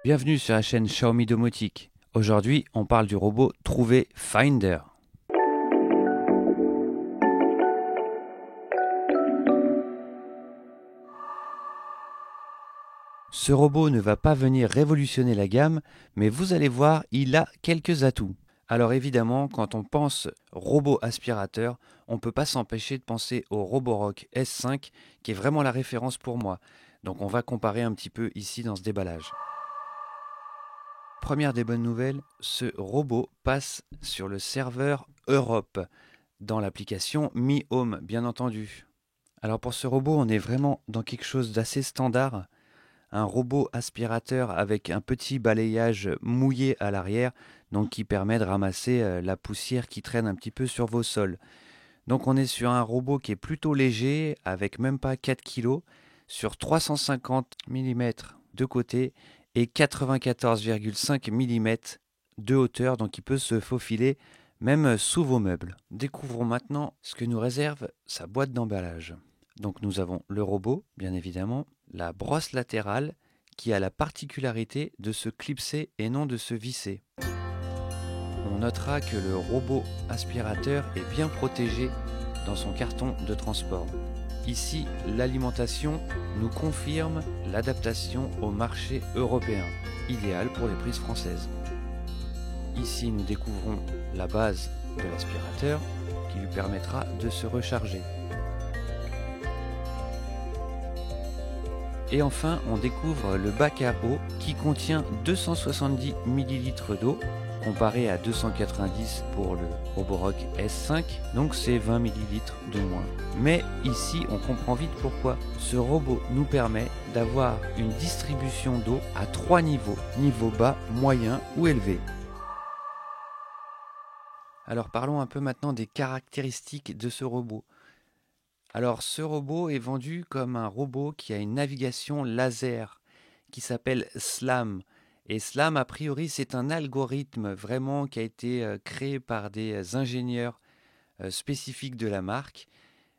Bienvenue sur la chaîne Xiaomi Domotique. Aujourd'hui, on parle du robot Trouver Finder. Ce robot ne va pas venir révolutionner la gamme, mais vous allez voir, il a quelques atouts. Alors évidemment, quand on pense robot aspirateur, on ne peut pas s'empêcher de penser au Roborock S5, qui est vraiment la référence pour moi. Donc on va comparer un petit peu ici dans ce déballage. Première des bonnes nouvelles, ce robot passe sur le serveur Europe, dans l'application Mi Home, bien entendu. Alors pour ce robot, on est vraiment dans quelque chose d'assez standard. Un robot aspirateur avec un petit balayage mouillé à l'arrière, donc qui permet de ramasser la poussière qui traîne un petit peu sur vos sols. Donc on est sur un robot qui est plutôt léger, avec même pas 4 kg, sur 350 mm de côté et 94,5 mm de hauteur, donc il peut se faufiler même sous vos meubles. Découvrons maintenant ce que nous réserve sa boîte d'emballage. Donc nous avons le robot, bien évidemment, la brosse latérale qui a la particularité de se clipser et non de se visser. On notera que le robot aspirateur est bien protégé dans son carton de transport. Ici, l'alimentation nous confirme l'adaptation au marché européen, idéal pour les prises françaises. Ici, nous découvrons la base de l'aspirateur qui lui permettra de se recharger. Et enfin, on découvre le bac à eau qui contient 270 ml d'eau, comparé à 290 pour le Roborock S5, donc c'est 20 ml de moins. Mais ici, on comprend vite pourquoi. Ce robot nous permet d'avoir une distribution d'eau à 3 niveaux, niveau bas, moyen ou élevé. Alors parlons un peu maintenant des caractéristiques de ce robot. Alors ce robot est vendu comme un robot qui a une navigation laser qui s'appelle SLAM. Et SLAM, a priori, c'est un algorithme vraiment qui a été créé par des ingénieurs spécifiques de la marque.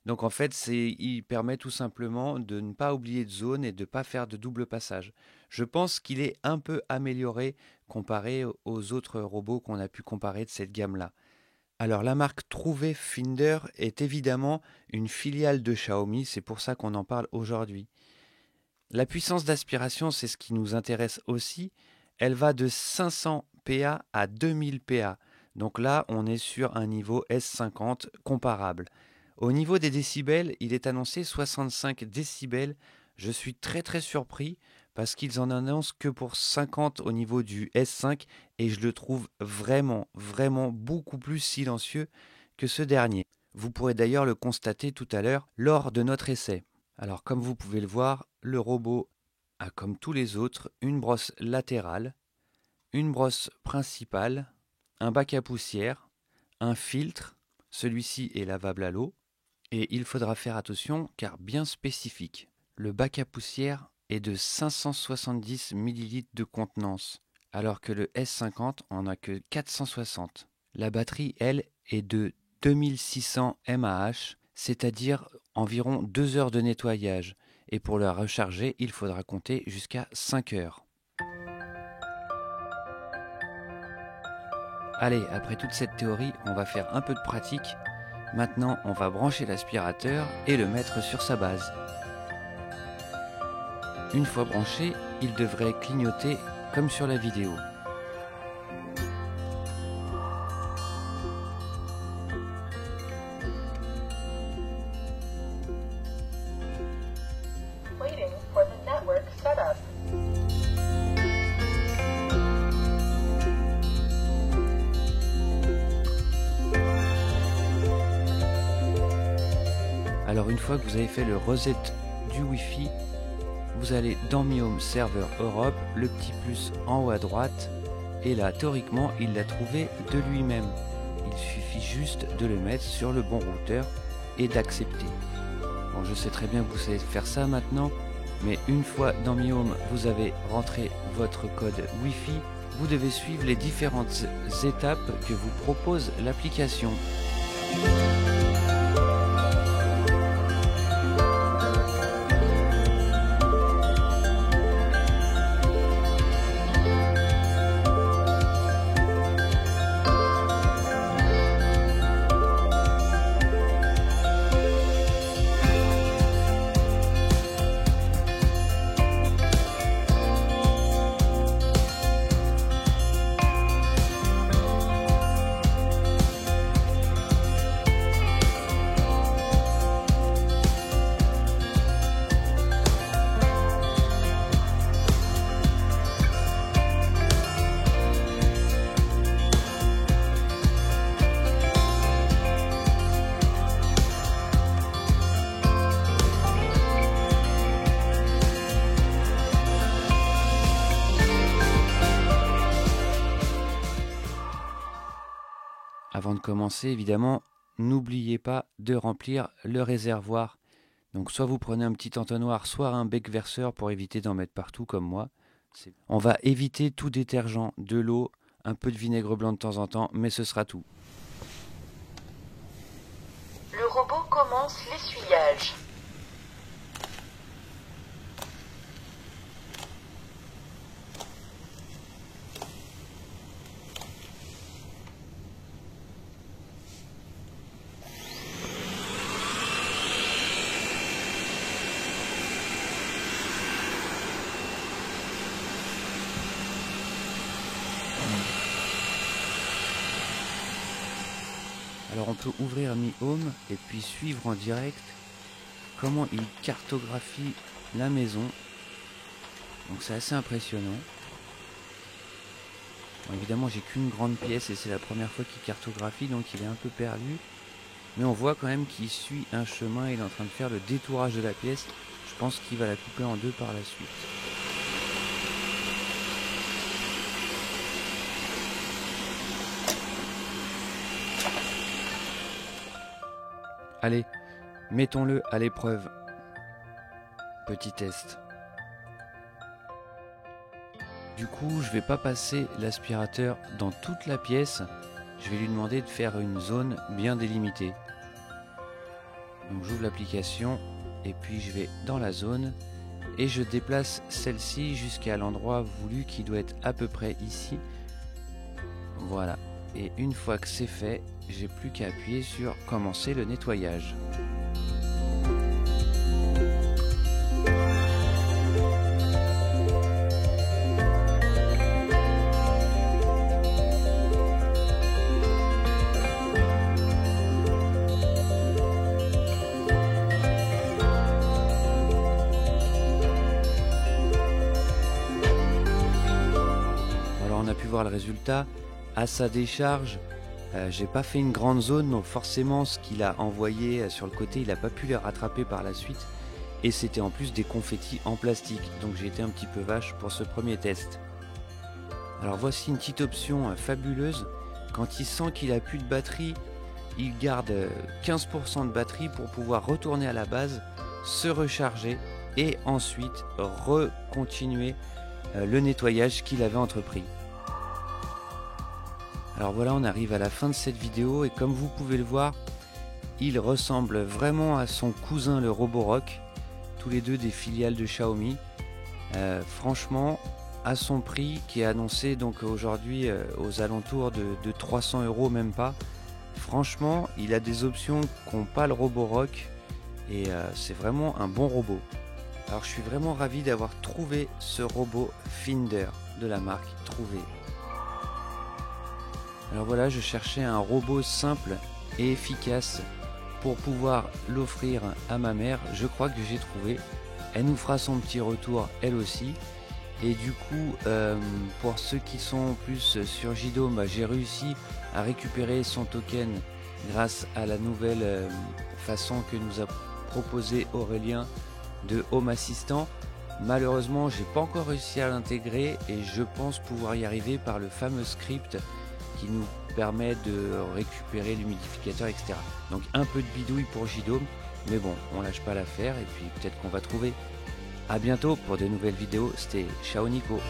Donc en fait, il permet tout simplement de ne pas oublier de zone et de ne pas faire de double passage. Je pense qu'il est un peu amélioré comparé aux autres robots qu'on a pu comparer de cette gamme-là. Alors la marque Trouver Finder est évidemment une filiale de Xiaomi, c'est pour ça qu'on en parle aujourd'hui. La puissance d'aspiration, c'est ce qui nous intéresse aussi. Elle va de 500 PA à 2000 PA. Donc là, on est sur un niveau S50 comparable. Au niveau des décibels, il est annoncé 65 décibels. Je suis très surpris parce qu'ils en annoncent que pour 50 au niveau du S5 et je le trouve vraiment beaucoup plus silencieux que ce dernier. Vous pourrez d'ailleurs le constater tout à l'heure lors de notre essai. Alors comme vous pouvez le voir, le robot a comme tous les autres une brosse latérale, une brosse principale, un bac à poussière, un filtre, celui-ci est lavable à l'eau, et il faudra faire attention car bien spécifique. Le bac à poussière est de 570 ml de contenance, alors que le S50 en a que 460. La batterie, elle, est de 2600 mAh, c'est-à-dire environ 2 heures de nettoyage, et pour la recharger, il faudra compter jusqu'à 5 heures. Allez, après toute cette théorie, on va faire un peu de pratique. Maintenant, on va brancher l'aspirateur et le mettre sur sa base. Une fois branché, il devrait clignoter comme sur la vidéo. Waiting for the network setup. Alors une fois que vous avez fait le reset du Wi-Fi, vous allez dans Mi Home Server Europe, le petit plus en haut à droite, et là théoriquement il l'a trouvé de lui-même. Il suffit juste de le mettre sur le bon routeur et d'accepter. Bon, je sais très bien que vous savez faire ça maintenant, mais une fois dans Mi Home vous avez rentré votre code Wi-Fi, vous devez suivre les différentes étapes que vous propose l'application. Avant de commencer, évidemment, n'oubliez pas de remplir le réservoir. Donc soit vous prenez un petit entonnoir, soit un bec verseur pour éviter d'en mettre partout comme moi. On va éviter tout détergent, de l'eau, un peu de vinaigre blanc de temps en temps, mais ce sera tout. Le robot commence l'essuyage. Alors on peut ouvrir Mi Home et puis suivre en direct comment il cartographie la maison. Donc c'est assez impressionnant. Bon, évidemment j'ai qu'une grande pièce et c'est la première fois qu'il cartographie, donc il est un peu perdu. Mais on voit quand même qu'il suit un chemin, il est en train de faire le détourage de la pièce. Je pense qu'il va la couper en deux par la suite. Allez, mettons-le à l'épreuve. Petit test. Du coup, je vais pas passer l'aspirateur dans toute la pièce. Je vais lui demander de faire une zone bien délimitée. Donc j'ouvre l'application et puis je vais dans la zone et je déplace celle-ci jusqu'à l'endroit voulu qui doit être à peu près ici. Voilà. Et une fois que c'est fait, j'ai plus qu'à appuyer sur commencer le nettoyage. Alors on a pu voir le résultat. À sa décharge, j'ai pas fait une grande zone, donc forcément ce qu'il a envoyé sur le côté, il n'a pas pu les rattraper par la suite. Et c'était en plus des confettis en plastique, donc j'ai été un petit peu vache pour ce premier test. Alors voici une petite option fabuleuse. Quand il sent qu'il a plus de batterie, il garde 15% de batterie pour pouvoir retourner à la base, se recharger et ensuite recontinuer le nettoyage qu'il avait entrepris. Alors voilà, on arrive à la fin de cette vidéo et comme vous pouvez le voir, il ressemble vraiment à son cousin le Roborock, tous les deux des filiales de Xiaomi. Franchement, à son prix qui est annoncé donc aujourd'hui aux alentours de 300 €, même pas. Franchement, il a des options qu'ont pas le Roborock et c'est vraiment un bon robot. Alors je suis vraiment ravi d'avoir trouvé ce robot Finder de la marque Trouvé. Alors voilà, je cherchais un robot simple et efficace pour pouvoir l'offrir à ma mère. Je crois que j'ai trouvé. Elle nous fera son petit retour elle aussi. Et du coup, pour ceux qui sont plus sur JDOM, j'ai réussi à récupérer son token grâce à la nouvelle façon que nous a proposé Aurélien de Home Assistant. Malheureusement, j'ai pas encore réussi à l'intégrer et je pense pouvoir y arriver par le fameux script qui nous permet de récupérer l'humidificateur, etc. Donc un peu de bidouille pour JDOM, mais bon, on lâche pas l'affaire et puis peut-être qu'on va trouver. A bientôt pour de nouvelles vidéos, c'était Ciao Nico.